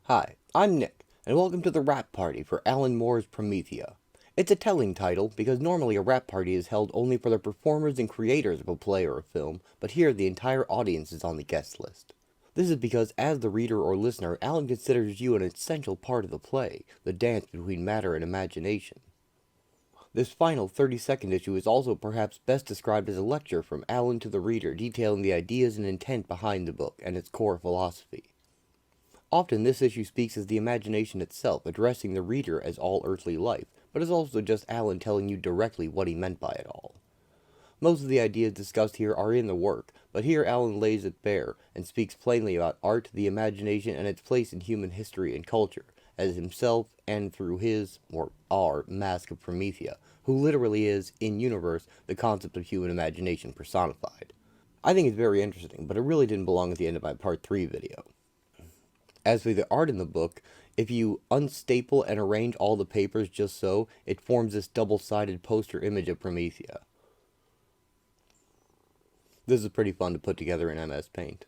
Hi, I'm Nick, and welcome to the rap party for Alan Moore's Promethea. It's a telling title because normally a rap party is held only for the performers and creators of a play or a film, but here the entire audience is on the guest list. This is because as the reader or listener, Alan considers you an essential part of the play, the dance between matter and imagination. This final 30-second issue is also perhaps best described as a lecture from Alan to the reader detailing the ideas and intent behind the book and its core philosophy. Often this issue speaks as the imagination itself, addressing the reader as all earthly life, but is also just Alan telling you directly what he meant by it all. Most of the ideas discussed here are in the work, but here Alan lays it bare and speaks plainly about art, the imagination, and its place in human history and culture, as himself and through his, or our, mask of Promethea, who literally is, in universe, the concept of human imagination personified. I think it's very interesting, but it really didn't belong at the end of my part 3 video. As for the art in the book, if you unstaple and arrange all the papers just so, it forms this double-sided poster image of Promethea. This is pretty fun to put together in MS Paint.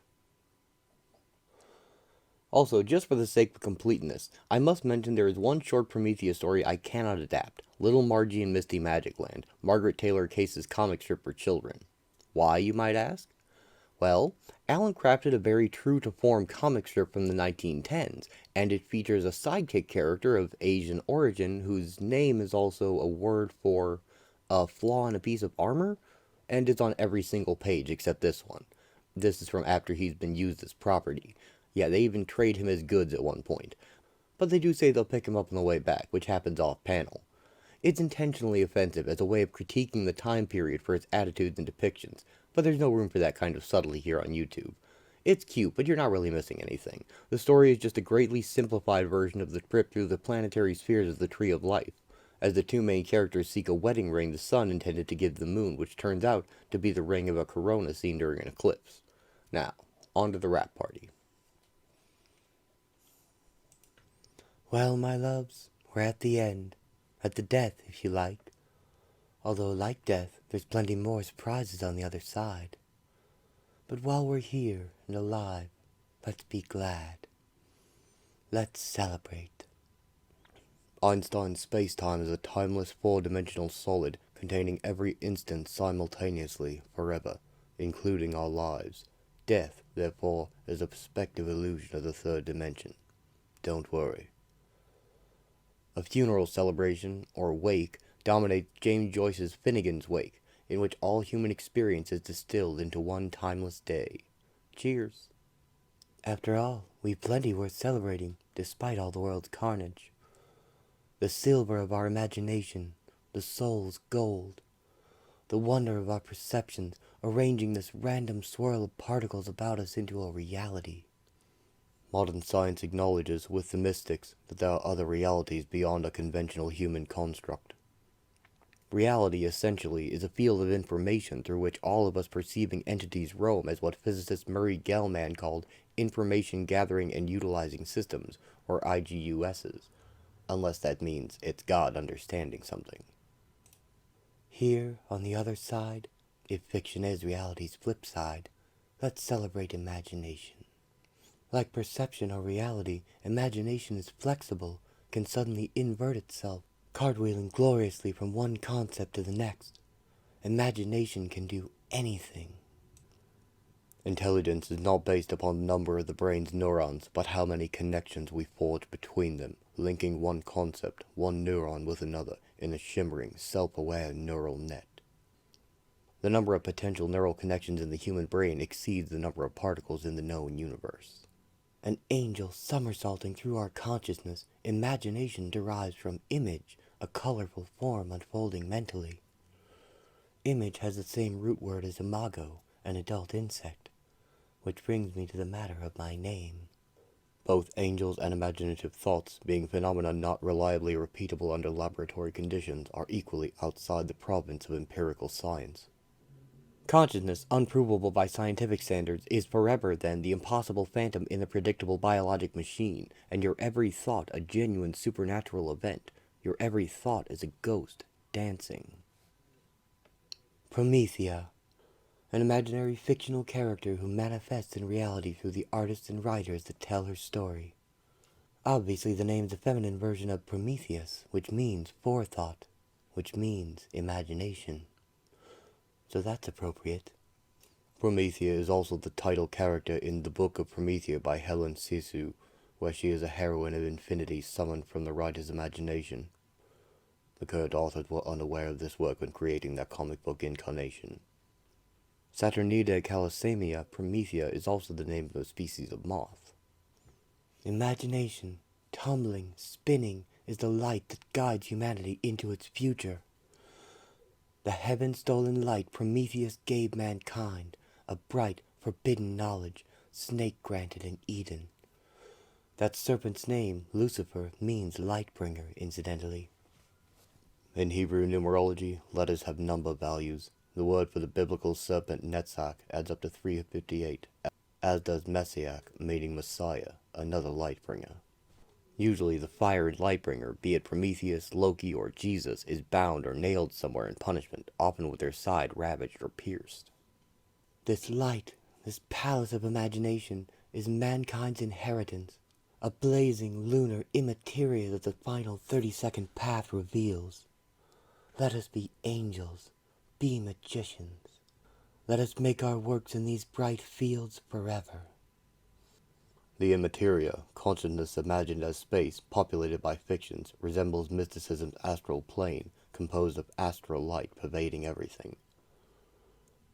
Also, just for the sake of completeness, I must mention there is one short Promethea story I cannot adapt, Little Margie and Misty Magic Land, Margaret Taylor Case's comic strip for children. Why, you might ask? Well, Alan crafted a very true-to-form comic strip from the 1910s, and it features a sidekick character of Asian origin whose name is also a word for a flaw in a piece of armor, and it's on every single page except this one. This is from after he's been used as property. Yeah, they even trade him as goods at one point. But they do say they'll pick him up on the way back, which happens off-panel. It's intentionally offensive as a way of critiquing the time period for its attitudes and depictions, but there's no room for that kind of subtlety here on YouTube. It's cute, but you're not really missing anything. The story is just a greatly simplified version of the trip through the planetary spheres of the Tree of Life, as the two main characters seek a wedding ring the sun intended to give the moon, which turns out to be the ring of a corona seen during an eclipse. Now, on to the rap party. Well, my loves, we're at the end. At the death, if you like. Although, like death, there's plenty more surprises on the other side. But while we're here and alive, let's be glad. Let's celebrate. Einstein's space-time is a timeless four-dimensional solid containing every instant simultaneously, forever, including our lives. Death, therefore, is a perspective illusion of the third dimension. Don't worry. A funeral celebration, or wake, dominates James Joyce's Finnegan's Wake, in which all human experience is distilled into one timeless day. Cheers. After all, we've plenty worth celebrating, despite all the world's carnage. The silver of our imagination, the soul's gold. The wonder of our perceptions, arranging this random swirl of particles about us into a reality. Modern science acknowledges, with the mystics, that there are other realities beyond a conventional human construct. Reality, essentially, is a field of information through which all of us perceiving entities roam as what physicist Murray Gell-Mann called Information Gathering and Utilizing Systems, or IGUSs, unless that means it's God understanding something. Here, on the other side, if fiction is reality's flip side, let's celebrate imagination. Like perception or reality, imagination is flexible, can suddenly invert itself, cartwheeling gloriously from one concept to the next. Imagination can do anything. Intelligence is not based upon the number of the brain's neurons, but how many connections we forge between them, linking one concept, one neuron with another, in a shimmering, self-aware neural net. The number of potential neural connections in the human brain exceeds the number of particles in the known universe. An angel somersaulting through our consciousness, imagination derives from image, a colorful form unfolding mentally. Image has the same root word as imago, an adult insect, which brings me to the matter of my name. Both angels and imaginative thoughts, being phenomena not reliably repeatable under laboratory conditions, are equally outside the province of empirical science. Consciousness, unprovable by scientific standards, is forever, then, the impossible phantom in the predictable biologic machine, and your every thought a genuine supernatural event. Your every thought is a ghost, dancing. Promethea, an imaginary fictional character who manifests in reality through the artists and writers that tell her story. Obviously, the name is a feminine version of Prometheus, which means forethought, which means imagination. So that's appropriate. Promethea is also the title character in the Book of Promethea by Helen Sisu, where she is a heroine of infinity summoned from the writer's imagination. The current authors were unaware of this work when creating their comic book incarnation. Saturnidae calasamia Promethea is also the name of a species of moth. Imagination, tumbling, spinning, is the light that guides humanity into its future. The heaven-stolen light Prometheus gave mankind, a bright, forbidden knowledge, snake-granted in Eden. That serpent's name, Lucifer, means light-bringer, incidentally. In Hebrew numerology, letters have number values. The word for the biblical serpent Netzach adds up to 358, as does Messiach, meaning Messiah, another light-bringer. Usually the fire light-bringer, be it Prometheus, Loki, or Jesus, is bound or nailed somewhere in punishment, often with their side ravaged or pierced. This light, this palace of imagination, is mankind's inheritance, a blazing lunar immateria that the final 30-second path reveals. Let us be angels, be magicians. Let us make our works in these bright fields forever. The immateria, consciousness imagined as space, populated by fictions, resembles mysticism's astral plane, composed of astral light pervading everything.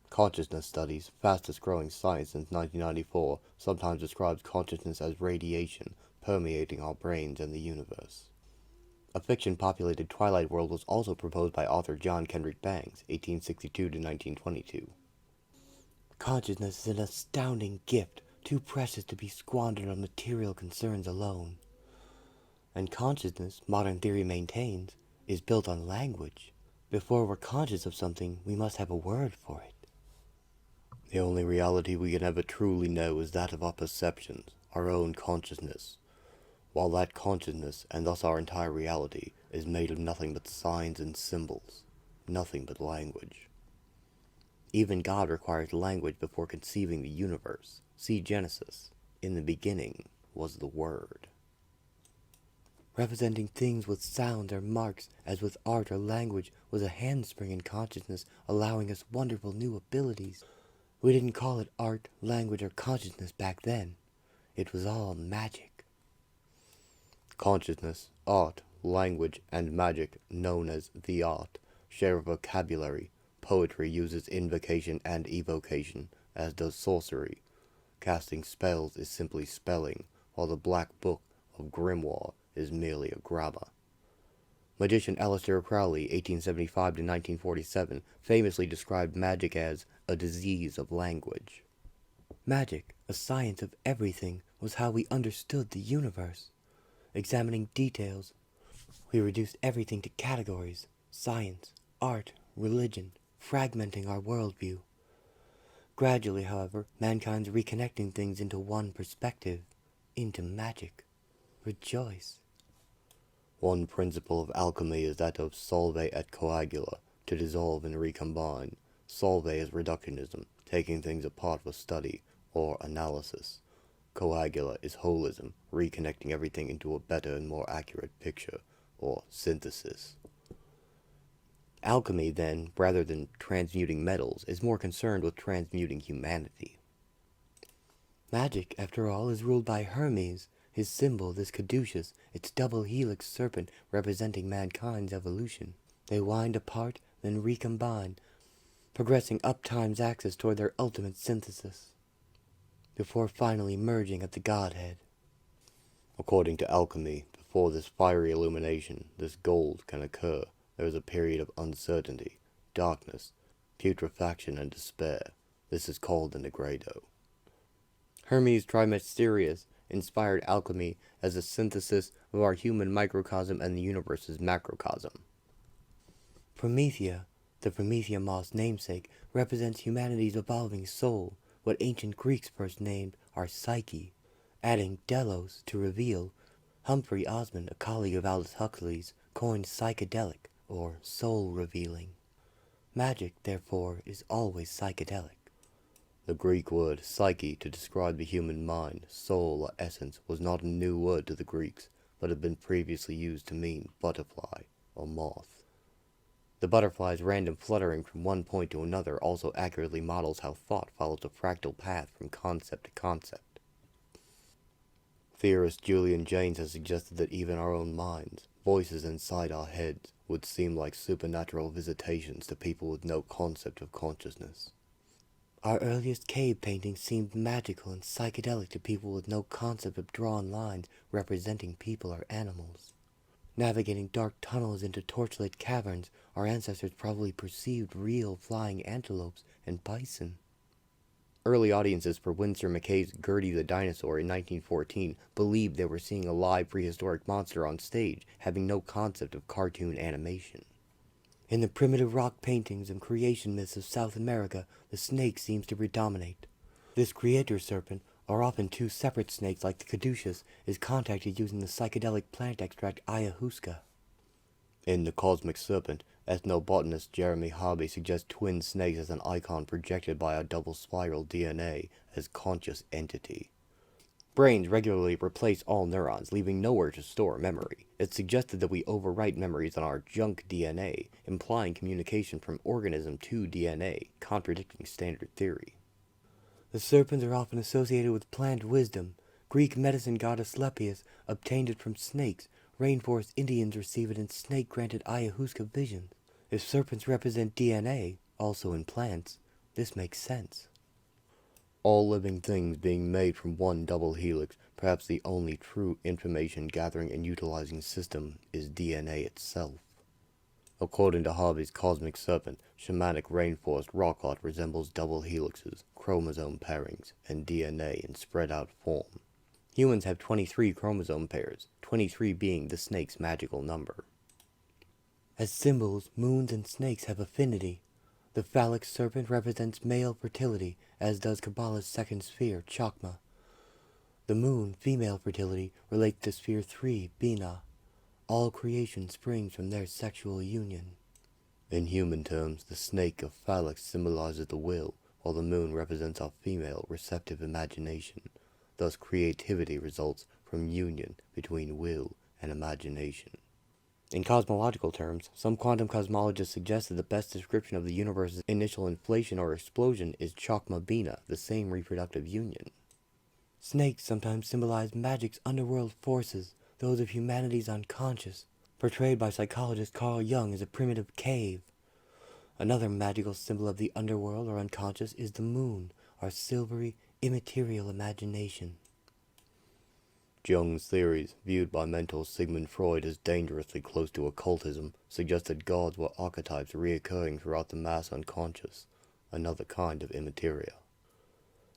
Consciousness studies, fastest growing science since 1994, sometimes describes consciousness as radiation permeating our brains and the universe. A fiction-populated Twilight world was also proposed by author John Kendrick Bangs, 1862 to 1922. Consciousness is an astounding gift, too precious to be squandered on material concerns alone. And consciousness, modern theory maintains, is built on language. Before we're conscious of something, we must have a word for it. The only reality we can ever truly know is that of our perceptions, our own consciousness. While that consciousness, and thus our entire reality, is made of nothing but signs and symbols, nothing but language. Even God requires language before conceiving the universe. See Genesis. In the beginning was the Word. Representing things with sounds or marks, as with art or language, was a handspring in consciousness, allowing us wonderful new abilities. We didn't call it art, language, or consciousness back then. It was all magic. Consciousness, art, language, and magic, known as the art, share a vocabulary. Poetry uses invocation and evocation, as does sorcery. Casting spells is simply spelling, while the Black Book of Grimoire is merely a grammar. Magician Aleister Crowley, 1875 to 1947, famously described magic as a disease of language. Magic, a science of everything, was how we understood the universe. Examining details, we reduced everything to categories: science, art, religion, fragmenting our worldview. Gradually, however, mankind's reconnecting things into one perspective, into magic. Rejoice. One principle of alchemy is that of solve et coagula, to dissolve and recombine. Solve is reductionism, taking things apart for study or analysis. Coagula is holism, reconnecting everything into a better and more accurate picture, or synthesis. Alchemy, then, rather than transmuting metals, is more concerned with transmuting humanity. Magic, after all, is ruled by Hermes, his symbol, this caduceus, its double helix serpent representing mankind's evolution. They wind apart, then recombine, progressing up time's axis toward their ultimate synthesis, before finally merging at the Godhead. According to alchemy, before this fiery illumination, this gold can occur, there is a period of uncertainty, darkness, putrefaction, and despair. This is called the Negredo. Hermes Trismegistus inspired alchemy as a synthesis of our human microcosm and the universe's macrocosm. Promethea, the Promethea moth's namesake, represents humanity's evolving soul, what ancient Greeks first named our psyche. Adding Delos to reveal, Humphrey Osmond, a colleague of Aldous Huxley's, coined psychedelic, or soul-revealing. Magic, therefore, is always psychedelic. The Greek word psyche to describe the human mind, soul, or essence was not a new word to the Greeks, but had been previously used to mean butterfly or moth. The butterfly's random fluttering from one point to another also accurately models how thought follows a fractal path from concept to concept. Theorist Julian Jaynes has suggested that even our own minds, voices inside our heads, would seem like supernatural visitations to people with no concept of consciousness. Our earliest cave paintings seemed magical and psychedelic to people with no concept of drawn lines representing people or animals. Navigating dark tunnels into torchlit caverns, our ancestors probably perceived real flying antelopes and bison. Early audiences for Winsor McCay's Gertie the Dinosaur in 1914 believed they were seeing a live prehistoric monster on stage, having no concept of cartoon animation. In the primitive rock paintings and creation myths of South America, the snake seems to predominate. This creator serpent, or often two separate snakes like the caduceus, is contacted using the psychedelic plant extract ayahuasca. In The Cosmic Serpent, ethnobotanist Jeremy Hobby suggests twin snakes as an icon projected by a double spiral DNA as conscious entity. Brains regularly replace all neurons, leaving nowhere to store memory. It's suggested that we overwrite memories on our junk DNA, implying communication from organism to DNA, contradicting standard theory. The serpents are often associated with plant wisdom. Greek medicine god Asclepius obtained it from snakes. Rainforest Indians receive it in snake-granted ayahuasca visions. If serpents represent DNA, also in plants, this makes sense. All living things being made from one double helix, perhaps the only true information gathering and utilizing system is DNA itself. According to Harvey's Cosmic Serpent, shamanic rainforest rock art resembles double helixes, chromosome pairings, and DNA in spread out form. Humans have 23 chromosome pairs, 23 being the snake's magical number. As symbols, moons and snakes have affinity. The phallic serpent represents male fertility, as does Kabbalah's second sphere, Chakma. The moon, female fertility, relates to sphere 3, Bina. All creation springs from their sexual union. In human terms, the snake of phallic symbolizes the will, while the moon represents our female receptive imagination. Thus creativity results from union between will and imagination. In cosmological terms, some quantum cosmologists suggest that the best description of the universe's initial inflation or explosion is Chakma Bina, the same reproductive union. Snakes sometimes symbolize magic's underworld forces, those of humanity's unconscious, portrayed by psychologist Carl Jung as a primitive cave. Another magical symbol of the underworld or unconscious is the moon, our silvery, immaterial imagination. Jung's theories, viewed by mental Sigmund Freud as dangerously close to occultism, suggested gods were archetypes reoccurring throughout the mass unconscious, another kind of immateria.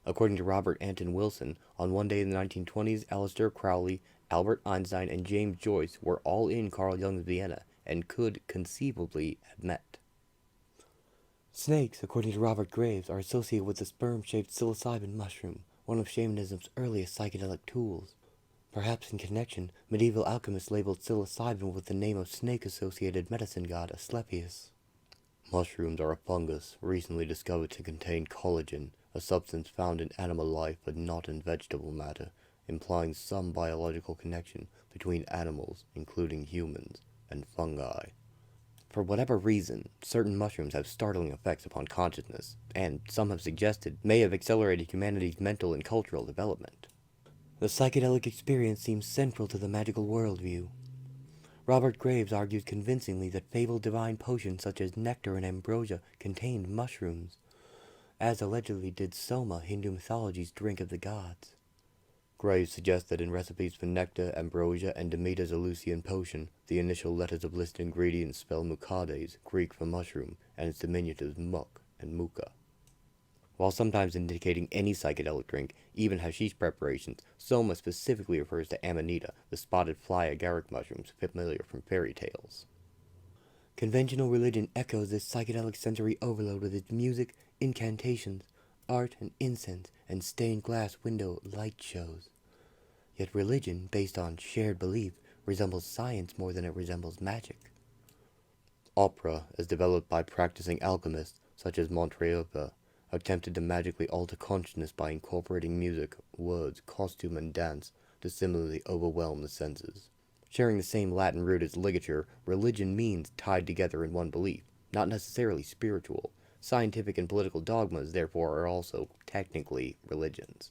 According to Robert Anton Wilson, on one day in the 1920s, Aleister Crowley, Albert Einstein, and James Joyce were all in Carl Jung's Vienna and could conceivably have met. Snakes, according to Robert Graves, are associated with the sperm-shaped psilocybin mushroom, one of shamanism's earliest psychedelic tools. Perhaps in connection, medieval alchemists labeled psilocybin with the name of snake-associated medicine god Asclepius. Mushrooms are a fungus recently discovered to contain collagen, a substance found in animal life but not in vegetable matter, implying some biological connection between animals, including humans, and fungi. For whatever reason, certain mushrooms have startling effects upon consciousness, and some have suggested may have accelerated humanity's mental and cultural development. The psychedelic experience seems central to the magical worldview. Robert Graves argues convincingly that fabled divine potions such as nectar and ambrosia contained mushrooms, as allegedly did Soma, Hindu mythology's drink of the gods. Graves suggests that in recipes for nectar, ambrosia, and Demeter's Eleusinian potion, the initial letters of listed ingredients spell mukades, Greek for mushroom, and its diminutives muk and muka. While sometimes indicating any psychedelic drink, even hashish preparations, Soma specifically refers to amanita, the spotted fly agaric mushrooms familiar from fairy tales. Conventional religion echoes this psychedelic sensory overload with its music, incantations, art and incense, and stained glass window light shows. Yet religion, based on shared belief, resembles science more than it resembles magic. Opera is developed by practicing alchemists, such as Montreuil, attempted to magically alter consciousness by incorporating music, words, costume, and dance to similarly overwhelm the senses. Sharing the same Latin root as ligature, religion means tied together in one belief, not necessarily spiritual. Scientific and political dogmas, therefore, are also technically religions.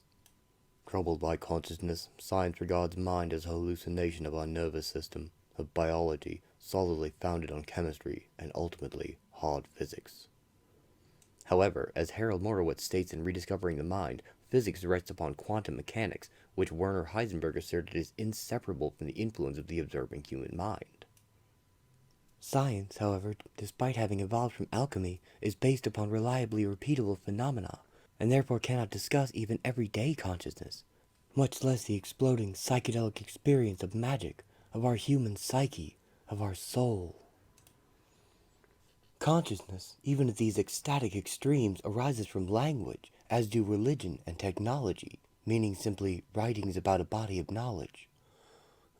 Troubled by consciousness, science regards mind as a hallucination of our nervous system, of biology solidly founded on chemistry and ultimately hard physics. However, as Harold Morowitz states in Rediscovering the Mind, physics rests upon quantum mechanics, which Werner Heisenberg asserted is inseparable from the influence of the observing human mind. Science, however, despite having evolved from alchemy, is based upon reliably repeatable phenomena, and therefore cannot discuss even everyday consciousness, much less the exploding psychedelic experience of magic, of our human psyche, of our soul. Consciousness, even at these ecstatic extremes, arises from language, as do religion and technology, meaning simply writings about a body of knowledge.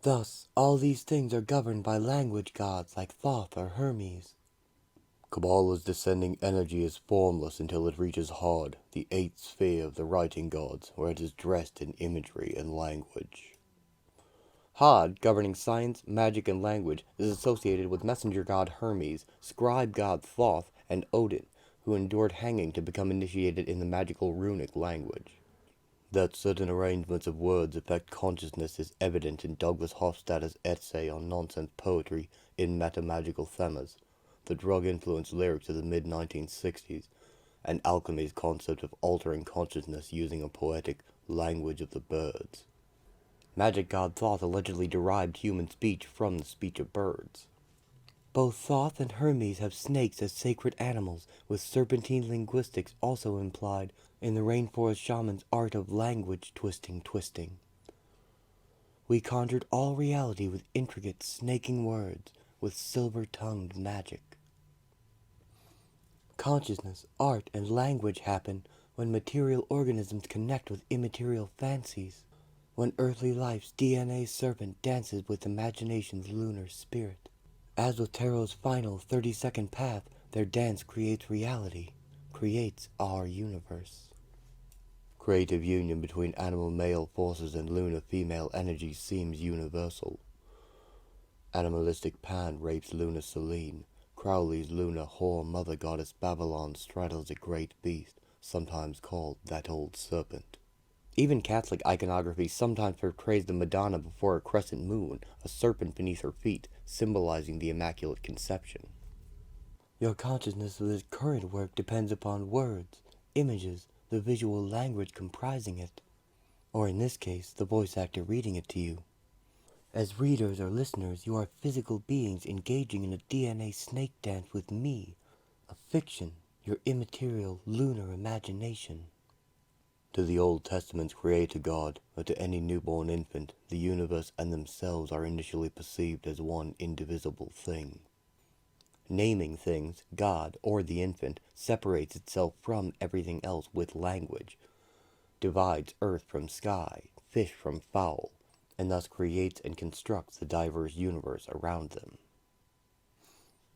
Thus, all these things are governed by language gods like Thoth or Hermes. Kabbalah's descending energy is formless until it reaches Hod, the eighth sphere of the writing gods, where it is dressed in imagery and language. Hod, governing science, magic, and language, is associated with messenger god Hermes, scribe god Thoth, and Odin, who endured hanging to become initiated in the magical runic language. That certain arrangements of words affect consciousness is evident in Douglas Hofstadter's essay on nonsense poetry in Metamagical Themas, the drug-influenced lyrics of the mid-1960s, and alchemy's concept of altering consciousness using a poetic language of the birds. Magic god Thoth allegedly derived human speech from the speech of birds. Both Thoth and Hermes have snakes as sacred animals, with serpentine linguistics also implied in the rainforest shaman's art of language twisting. We conjured all reality with intricate snaking words, with silver-tongued magic. Consciousness, art, and language happen when material organisms connect with immaterial fancies, when earthly life's DNA serpent dances with imagination's lunar spirit. As with Tarot's final 30-second path, their dance creates reality, creates our universe. Creative union between animal male forces and lunar female energy seems universal. Animalistic Pan rapes lunar Selene. Crowley's lunar whore mother goddess Babylon straddles a great beast, sometimes called that old serpent. Even Catholic iconography sometimes portrays the Madonna before a crescent moon, a serpent beneath her feet, symbolizing the Immaculate Conception. Your consciousness of this current work depends upon words, images, the visual language comprising it, or in this case, the voice actor reading it to you. As readers or listeners, you are physical beings engaging in a DNA snake dance with me, a fiction, your immaterial lunar imagination. To the Old Testament's Creator God, or to any newborn infant, the universe and themselves are initially perceived as one indivisible thing. Naming things, God, or the infant, separates itself from everything else with language, divides earth from sky, fish from fowl, and thus creates and constructs the diverse universe around them.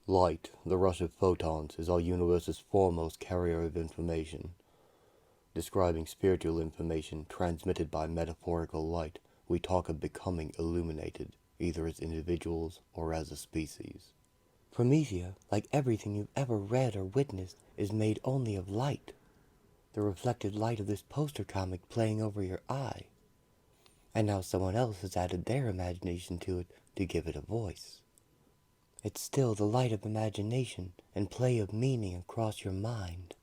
Light, the rush of photons, is our universe's foremost carrier of information. Describing spiritual information transmitted by metaphorical light, we talk of becoming illuminated, either as individuals or as a species. Promethea, like everything you've ever read or witnessed, is made only of light. The reflected light of this poster comic playing over your eye. And now someone else has added their imagination to it to give it a voice. It's still the light of imagination and play of meaning across your mind.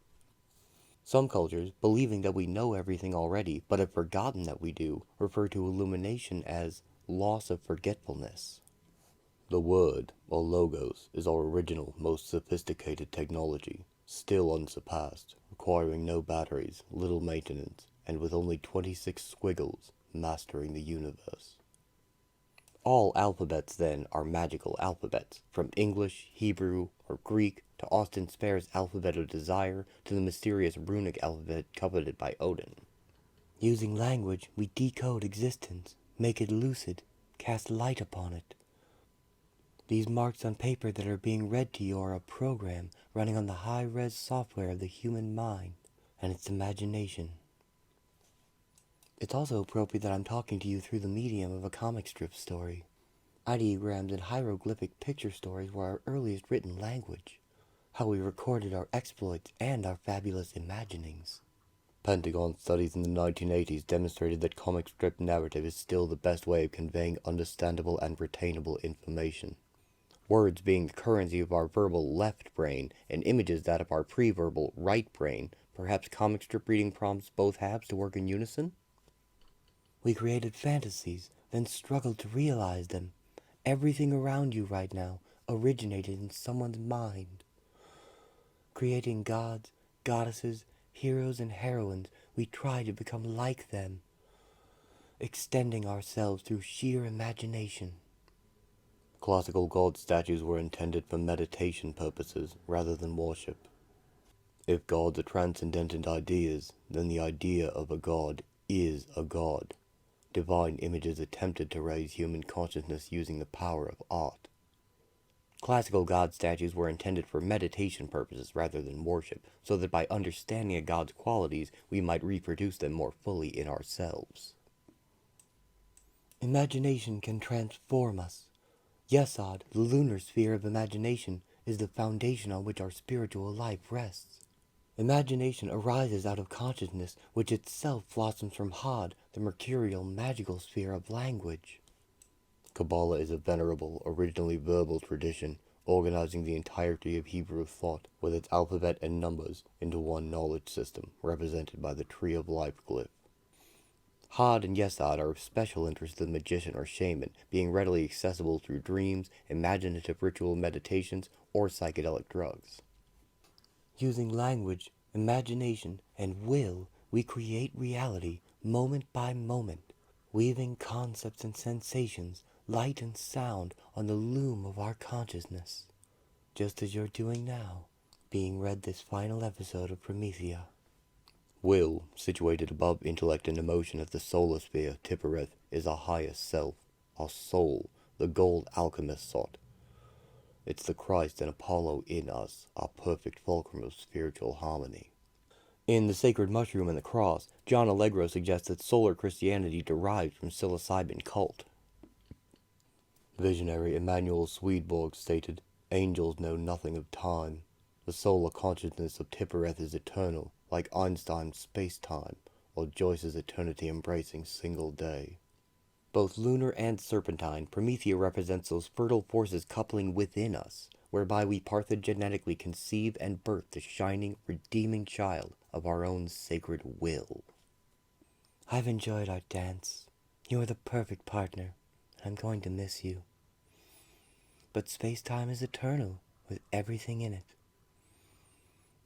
Some cultures, believing that we know everything already, but have forgotten that we do, refer to illumination as loss of forgetfulness. The word, or logos, is our original, most sophisticated technology, still unsurpassed, requiring no batteries, little maintenance, and with only 26 squiggles, mastering the universe. All alphabets, then, are magical alphabets, from English, Hebrew, or Greek, to Austin Spare's alphabet of desire, to the mysterious runic alphabet coveted by Odin. Using language, we decode existence, make it lucid, cast light upon it. These marks on paper that are being read to you are a program running on the high-res software of the human mind. and its imagination. It's also appropriate that I'm talking to you through the medium of a comic strip story. Ideograms and hieroglyphic picture stories were our earliest written language, how we recorded our exploits and our fabulous imaginings. Pentagon studies in the 1980s demonstrated that comic strip narrative is still the best way of conveying understandable and retainable information. Words being the currency of our verbal left brain, and images that of our pre-verbal right brain, perhaps comic strip reading prompts both halves to work in unison? We created fantasies, then struggled to realize them. Everything around you right now originated in someone's mind. Creating gods, goddesses, heroes, and heroines, we try to become like them, extending ourselves through sheer imagination. Classical god statues were intended for meditation purposes rather than worship. If gods are transcendental ideas, then the idea of a god is a god. Divine images attempted to raise human consciousness using the power of art. Classical god statues were intended for meditation purposes rather than worship, so that by understanding a god's qualities, we might reproduce them more fully in ourselves. Imagination can transform us. Yesod, the lunar sphere of imagination, is the foundation on which our spiritual life rests. Imagination arises out of consciousness, which itself blossoms from Hod, the mercurial magical sphere of language. Kabbalah is a venerable, originally verbal tradition, organizing the entirety of Hebrew thought, with its alphabet and numbers, into one knowledge system, represented by the Tree of Life glyph. Hod and Yesod are of special interest to the magician or shaman, being readily accessible through dreams, imaginative ritual meditations, or psychedelic drugs. Using language, imagination, and will, we create reality moment by moment, weaving concepts and sensations, light and sound on the loom of our consciousness, just as you're doing now, being read this final episode of Promethea. Will, situated above intellect and emotion at the solar sphere, Tippereth, is our highest self, our soul, the gold alchemist sought. It's the Christ and Apollo in us, our perfect fulcrum of spiritual harmony. In The Sacred Mushroom and the Cross, John Allegro suggests that solar Christianity derives from psilocybin cult. Visionary Emanuel Swedenborg stated, "Angels know nothing of time. The solar consciousness of Tippereth is eternal, like Einstein's space-time, or Joyce's eternity embracing single day." Both lunar and serpentine, Promethea represents those fertile forces coupling within us, whereby we parthenogenetically conceive and birth the shining, redeeming child of our own sacred will. I've enjoyed our dance. You're the perfect partner. I'm going to miss you. But space-time is eternal, with everything in it.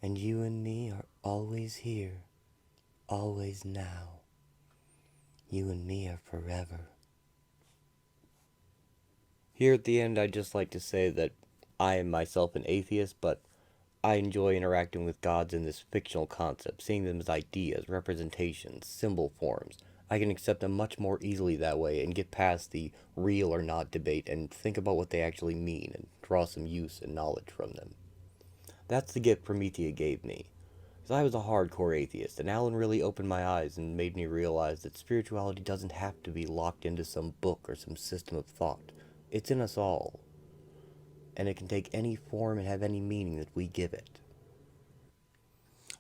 And you and me are always here, always now. You and me are forever. Here at the end, I'd just like to say that I am myself an atheist, but I enjoy interacting with gods in this fictional concept, seeing them as ideas, representations, symbol forms. I can accept them much more easily that way and get past the real or not debate and think about what they actually mean and draw some use and knowledge from them. That's the gift Promethea gave me. Because I was a hardcore atheist, and Alan really opened my eyes and made me realize that spirituality doesn't have to be locked into some book or some system of thought. It's in us all. And it can take any form and have any meaning that we give it.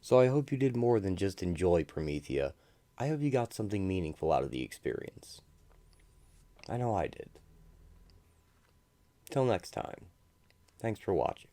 So I hope you did more than just enjoy Promethea. I hope you got something meaningful out of the experience. I know I did. Till next time, thanks for watching.